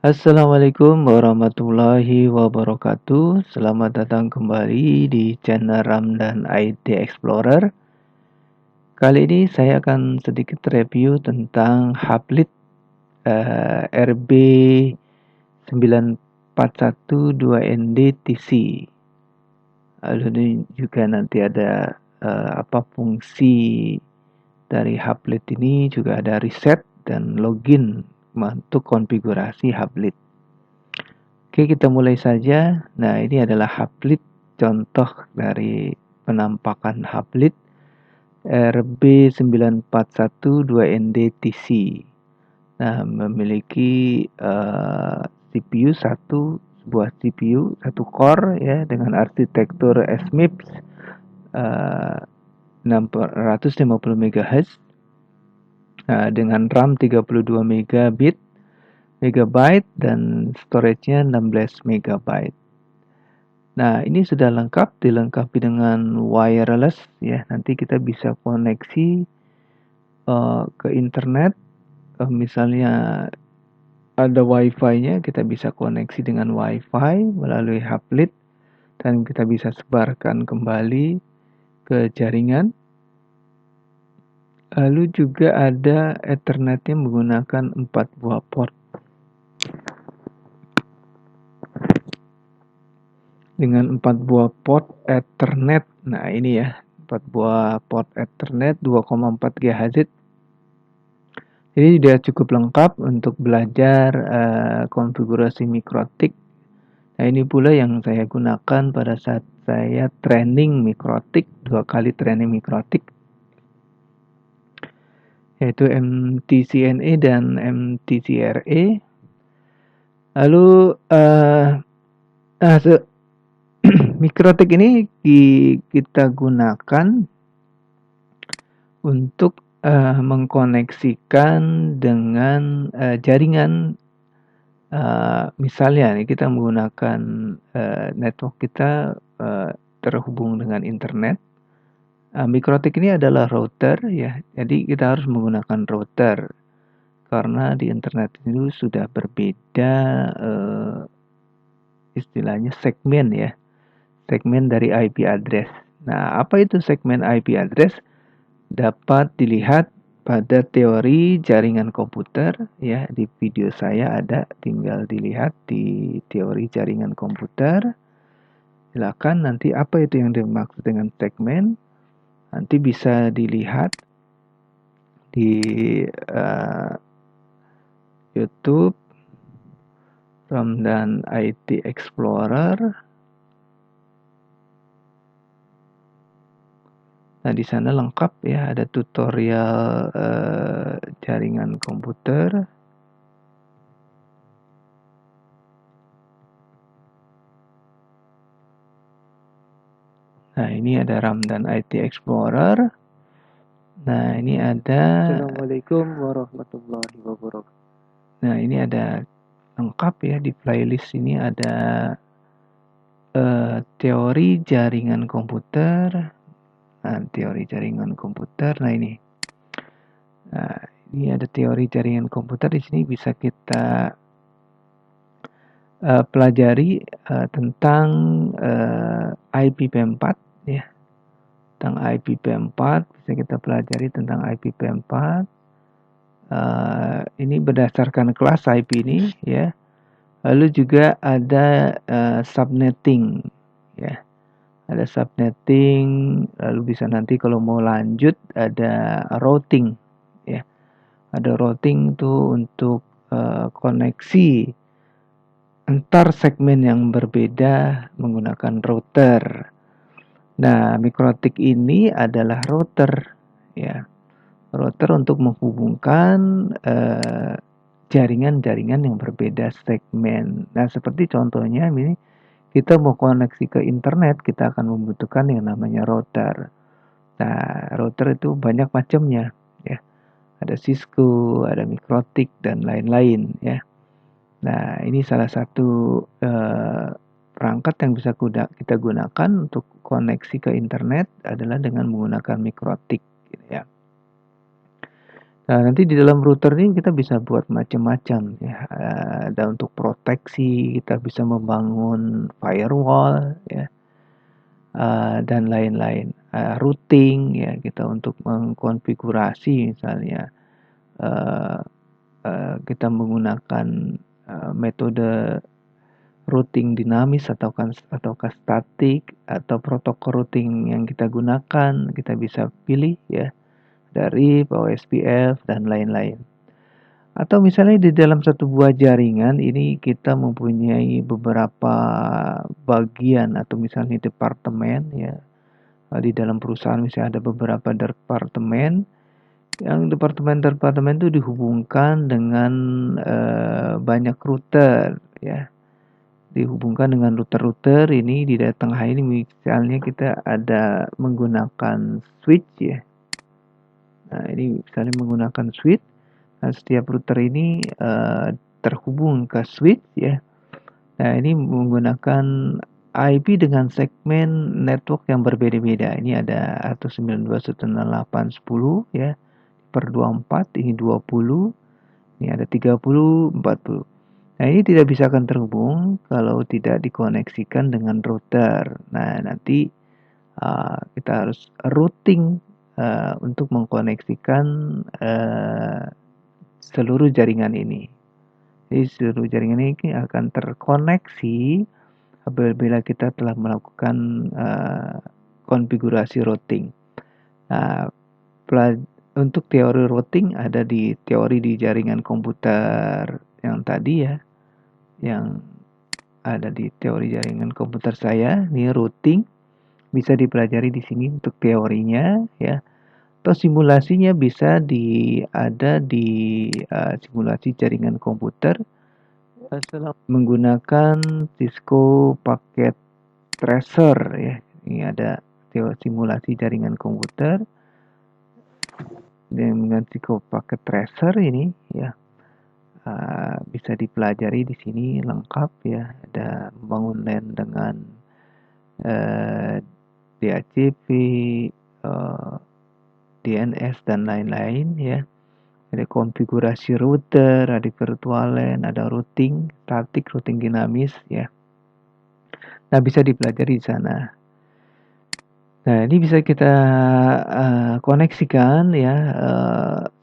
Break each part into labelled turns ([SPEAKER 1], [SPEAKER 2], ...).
[SPEAKER 1] Assalamualaikum warahmatullahi wabarakatuh. Selamat datang kembali di channel Ramdan IT Explorer. Kali ini saya akan sedikit review tentang Haplit RB 9412ND TC. Lalu ini juga nanti ada apa fungsi dari Haplit ini, juga ada reset dan login untuk konfigurasi Haplit. Oke, kita mulai saja. Nah, ini adalah Haplit, contoh dari penampakan Haplit RB9412ND TC. Nah, memiliki CPU sebuah CPU satu core ya dengan arsitektur SMIPS 650 MHz dengan RAM 32 megabyte dan storage-nya 16 MB. Nah, ini sudah lengkap, dilengkapi dengan wireless ya. Nanti kita bisa koneksi ke internet. Misalnya ada wifi-nya, kita bisa koneksi dengan wifi melalui Haplit dan kita bisa sebarkan kembali ke jaringan. Lalu juga ada Ethernet-nya menggunakan 4 buah port. Dengan 4 buah port Ethernet. Nah, ini ya, 4 buah port Ethernet 2,4 GHz. Jadi sudah cukup lengkap untuk belajar konfigurasi mikrotik. Nah, ini pula yang saya gunakan pada saat saya training mikrotik, 2 kali training mikrotik, yaitu MTCNA dan MTCRA. Lalu mikrotik ini kita gunakan untuk mengkoneksikan dengan jaringan. Misalnya nih, kita menggunakan network kita terhubung dengan internet. Mikrotik ini adalah router ya, jadi kita harus menggunakan router karena di internet itu sudah berbeda istilahnya segmen ya, segmen dari IP address. Nah, apa itu segmen IP address? Dapat dilihat pada teori jaringan komputer ya, di video saya ada, tinggal dilihat di teori jaringan komputer. Silakan, nanti apa itu yang dimaksud dengan segmen nanti bisa dilihat di YouTube Ramdan IT Explorer. Nah, di sana lengkap ya, ada tutorial jaringan komputer. Nah, ini ada Ramdan IT Explorer. Nah, ini ada
[SPEAKER 2] Assalamualaikum warahmatullahi wabarakatuh.
[SPEAKER 1] Nah, ini ada lengkap ya, di playlist ini ada teori jaringan komputer. Nah, teori jaringan komputer. Nah, ini ada teori jaringan komputer. Di sini bisa kita pelajari tentang IPv4 ya. Tentang IPv4 bisa kita pelajari tentang IPv4. Ini berdasarkan kelas IP ini ya. Lalu juga ada subnetting ya. Ada subnetting, lalu bisa nanti kalau mau lanjut ada routing ya. Ada routing itu untuk koneksi antar segmen yang berbeda menggunakan router. Nah, mikrotik ini adalah router ya. Router untuk menghubungkan jaringan-jaringan yang berbeda segmen. Nah, seperti contohnya ini, kita mau koneksi ke internet, kita akan membutuhkan yang namanya router. Nah, router itu banyak macamnya ya. Ada Cisco, ada Mikrotik dan lain-lain ya. Nah, ini salah satu perangkat yang bisa kita gunakan untuk koneksi ke internet adalah dengan menggunakan Mikrotik gitu ya. Nah, nanti di dalam router ini kita bisa buat macam-macam ya. Ada untuk proteksi, kita bisa membangun firewall ya, dan lain-lain. Routing ya, kita untuk mengkonfigurasi misalnya eh, kita menggunakan metode routing dinamis ataukah statik atau protokol routing yang kita gunakan, kita bisa pilih ya dari OSPF dan lain-lain. Atau misalnya di dalam satu buah jaringan ini kita mempunyai beberapa bagian atau misalnya departemen ya. Di dalam perusahaan misalnya ada beberapa departemen, yang departemen-departemen itu dihubungkan dengan banyak router ya. Dihubungkan dengan router-router ini di tengah ini misalnya kita ada menggunakan switch ya. Nah, ini misalnya menggunakan switch. Nah, setiap router ini terhubung ke switch ya. Nah, ini menggunakan IP dengan segmen network yang berbeda-beda. Ini ada 192.168.10 ya. Per 24, ini 20, ini ada 30, 40. Nah, ini tidak bisa akan terhubung kalau tidak dikoneksikan dengan router. Nah, nanti kita harus routing untuk mengkoneksikan seluruh jaringan ini. Jadi seluruh jaringan ini akan terkoneksi apabila kita telah melakukan konfigurasi routing. Nah, untuk teori routing ada di teori di jaringan komputer yang tadi ya, yang ada di teori jaringan komputer saya. Ini routing bisa dipelajari di sini untuk teorinya ya. Atau simulasinya bisa ada di simulasi jaringan komputer menggunakan Cisco paket tracer ya. Ini ada simulasi jaringan komputer dengan Cisco paket tracer ini ya. Bisa dipelajari di sini lengkap ya. Ada membangun LAN dengan DHCP, DNS dan lain-lain ya. Ada konfigurasi router, ada virtual LAN, ada routing statik, routing dinamis ya. Nah, bisa dipelajari di sana. Nah, ini bisa kita koneksikan ya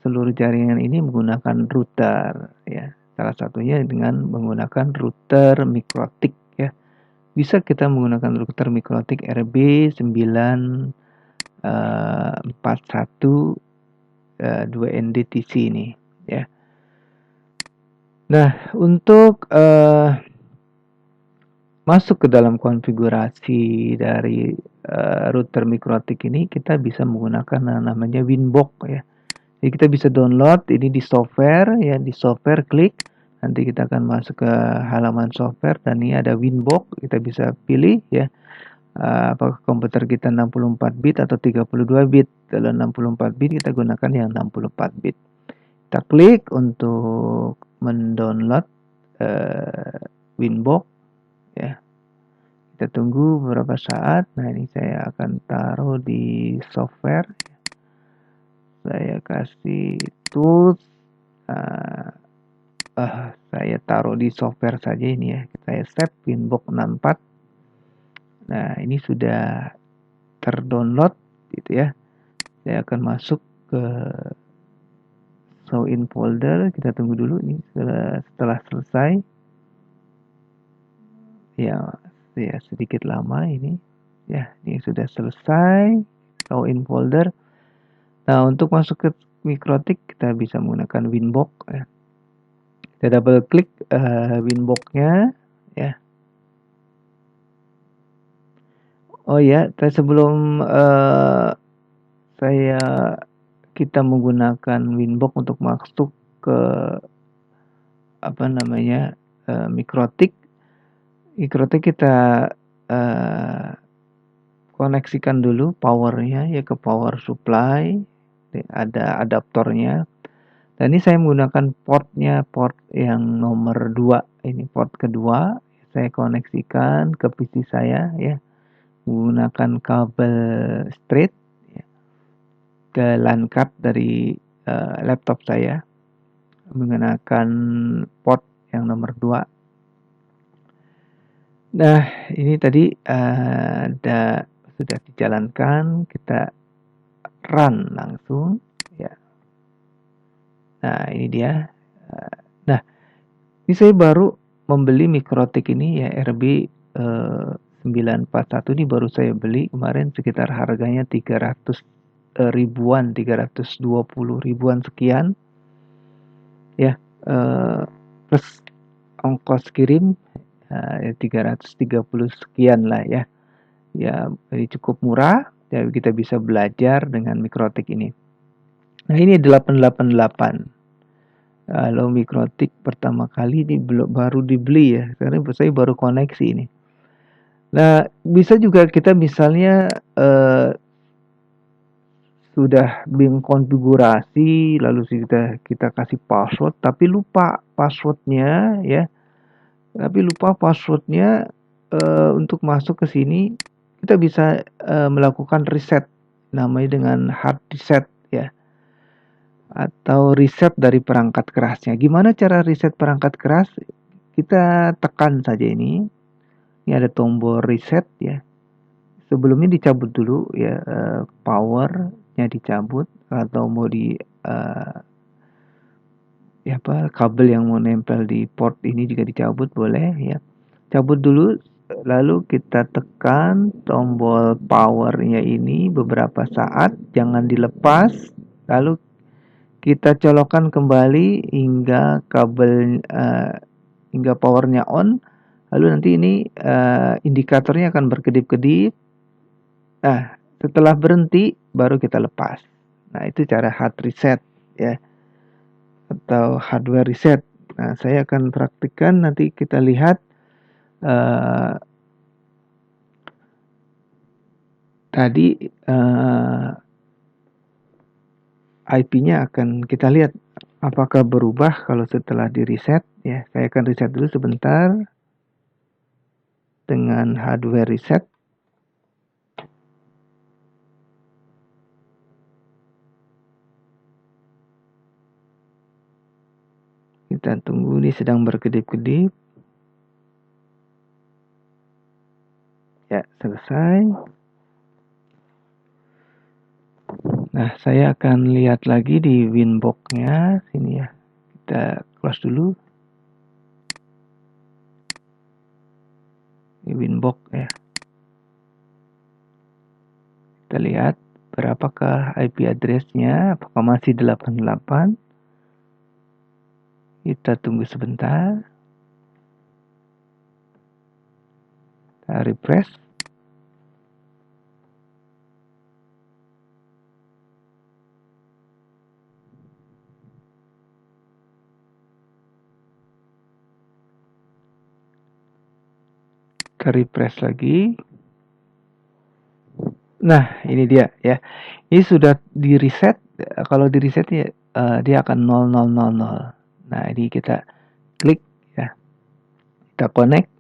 [SPEAKER 1] seluruh jaringan ini menggunakan router ya. Salah satunya dengan menggunakan router mikrotik ya. Bisa kita menggunakan router mikrotik RB941 2NDTC ini ya. Nah, untuk masuk ke dalam konfigurasi dari router mikrotik ini kita bisa menggunakan namanya Winbox ya. Jadi kita bisa download ini di software ya, di software klik nanti kita akan masuk ke halaman software dan ini ada Winbox, kita bisa pilih ya apakah komputer kita 64 bit atau 32 bit. Kalau 64 bit kita gunakan yang 64 bit. Kita klik untuk mendownload Winbox ya. Kita tunggu beberapa saat. Nah, ini saya akan taruh di software. Saya kasih tools. Saya taruh di software saja ini ya. Saya save Winbox 64. Nah, ini sudah terdownload gitu ya. Saya akan masuk ke show in folder. Kita tunggu dulu nih setelah selesai. Ya sedikit lama ini. Ya, ini sudah selesai. Show in folder. Nah, untuk masuk ke mikrotik kita bisa menggunakan Winbox ya. Kita double klik Winbox-nya ya. Oh ya, sebelum kita menggunakan Winbox untuk masuk ke mikrotik kita koneksikan dulu powernya ya ke power supply, ada adaptornya. Dan ini saya menggunakan port yang nomor 2, ini port kedua saya koneksikan ke PC saya ya, menggunakan kabel straight ya, ke LAN card dari laptop saya menggunakan port yang nomor 2. Nah, ini tadi sudah dijalankan, kita run langsung ya. Nah, ini dia. Nah, ini saya baru membeli Mikrotik ini ya, RB 941 ini baru saya beli kemarin, sekitar harganya 300 ribuan, 320 ribuan sekian ya, plus ongkos kirim 330 sekian lah ya. Ya, jadi cukup murah ya, kita bisa belajar dengan Mikrotik ini. Nah, ini 888. Kalau Mikrotik pertama kali ini baru dibeli ya, karena saya baru koneksi ini. Nah, bisa juga kita misalnya sudah mengkonfigurasi, lalu kita kasih password, tapi lupa passwordnya ya, untuk masuk ke sini, kita bisa melakukan reset, namanya dengan hard reset ya, atau reset dari perangkat kerasnya. Gimana cara reset perangkat keras? Kita tekan saja ini ada tombol reset ya. Sebelumnya dicabut dulu ya, powernya dicabut, atau mau kabel yang mau nempel di port ini juga dicabut, boleh ya. Cabut dulu, lalu kita tekan tombol powernya ini beberapa saat, jangan dilepas, lalu kita colokkan kembali hingga hingga powernya on. Lalu nanti ini indikatornya akan berkedip-kedip. Nah, setelah berhenti baru kita lepas. Nah, itu cara hard reset ya, atau hardware reset. Nah, saya akan praktikkan, nanti kita lihat tadi IP-nya akan kita lihat apakah berubah kalau setelah di reset ya. Saya akan reset dulu sebentar dengan hardware reset. Kita tunggu, ini sedang berkedip-kedip. Ya, selesai. Nah, saya akan lihat lagi di Winbox-nya sini ya. Kita close dulu. Di Winbox ya. Kita lihat berapakah IP address-nya, apakah masih 88. Kita tunggu sebentar. Kita refresh. Kita refresh lagi. Nah, ini dia ya. Ini sudah di reset. Kalau di reset ya, dia akan 0000. Nah, ini kita klik ya. Kita connect.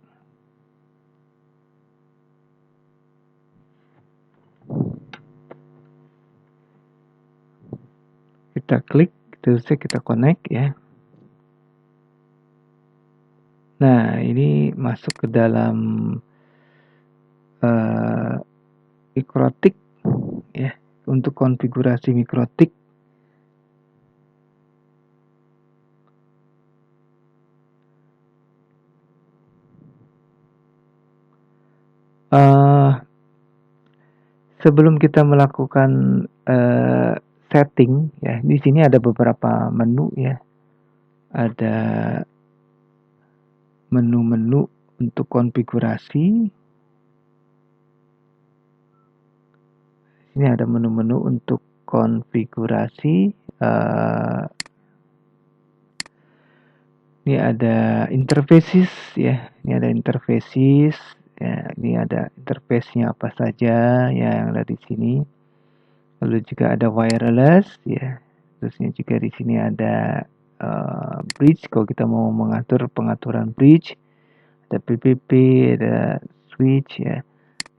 [SPEAKER 1] Kita klik, terus kita connect ya. Nah, ini masuk ke dalam Mikrotik ya, untuk konfigurasi Mikrotik. Sebelum kita melakukan setting ya, di sini ada beberapa menu ya. Ada menu-menu untuk konfigurasi. Ini ada menu-menu untuk konfigurasi. Ini ada interfaces ya. Ini ada interfaces ya. Ini ada interface-nya apa saja ya yang ada di sini. Lalu juga ada wireless ya. Terusnya juga di sini ada bridge, kalau kita mau mengatur pengaturan bridge. Ada PPP, ada switch ya.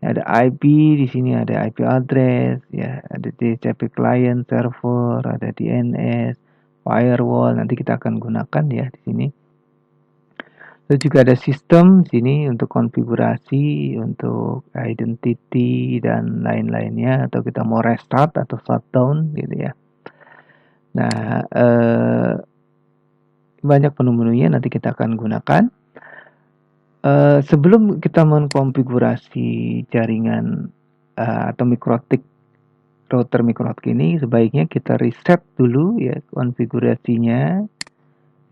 [SPEAKER 1] Ada IP, di sini ada IP address, ya, ada DHCP client, server, ada DNS, firewall. Nanti kita akan gunakan ya di sini. Lalu juga ada sistem sini untuk konfigurasi, untuk identity dan lain-lainnya, atau kita mau restart atau shutdown gitu ya. Nah, banyak menu-menunya nanti kita akan gunakan. Sebelum kita mengkonfigurasi jaringan atau mikrotik router mikrotik ini, sebaiknya kita reset dulu ya konfigurasinya.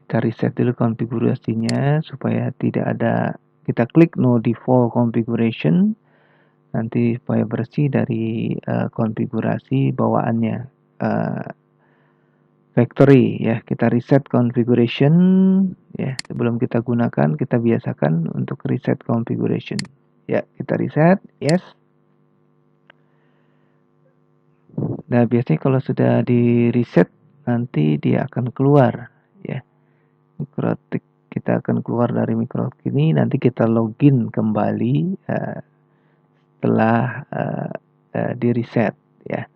[SPEAKER 1] Kita reset dulu konfigurasinya supaya tidak ada, kita klik no default configuration nanti supaya bersih dari konfigurasi bawaannya factory ya. Kita reset configuration ya, sebelum kita gunakan kita biasakan untuk reset configuration ya. Kita reset, yes. Nah, biasanya kalau sudah di reset nanti dia akan keluar ya. Mikrotik, kita akan keluar dari mikrotik ini, nanti kita login kembali setelah di reset ya.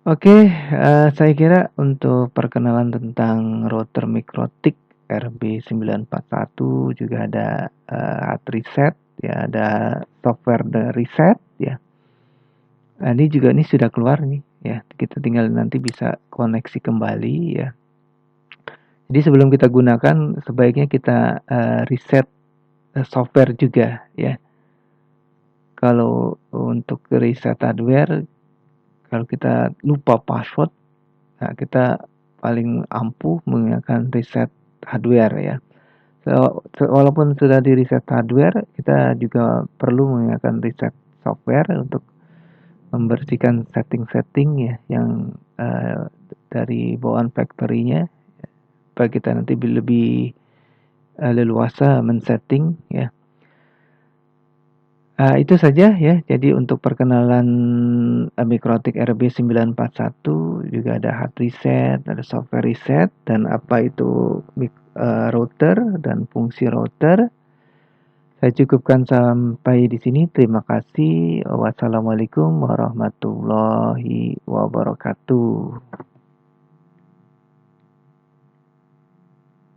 [SPEAKER 1] Oke, saya kira untuk perkenalan tentang router mikrotik RB941 juga ada hard reset ya, ada software reset ya. Nah, ini sudah keluar nih ya. Kita tinggal nanti bisa koneksi kembali ya. Jadi sebelum kita gunakan sebaiknya kita reset software juga ya. Kalau untuk reset hardware, kalau kita lupa password, nah kita paling ampuh menggunakan reset hardware ya. Walaupun sudah di reset hardware, kita juga perlu menggunakan reset software untuk membersihkan setting-setting ya yang dari bawaan factory-nya, supaya kita nanti lebih leluasa men-setting ya. Itu saja ya. Jadi untuk perkenalan mikrotik RB941 juga ada hard reset, ada software reset, dan apa itu router dan fungsi router. Saya cukupkan sampai di sini. Terima kasih. Wassalamualaikum warahmatullahi wabarakatuh.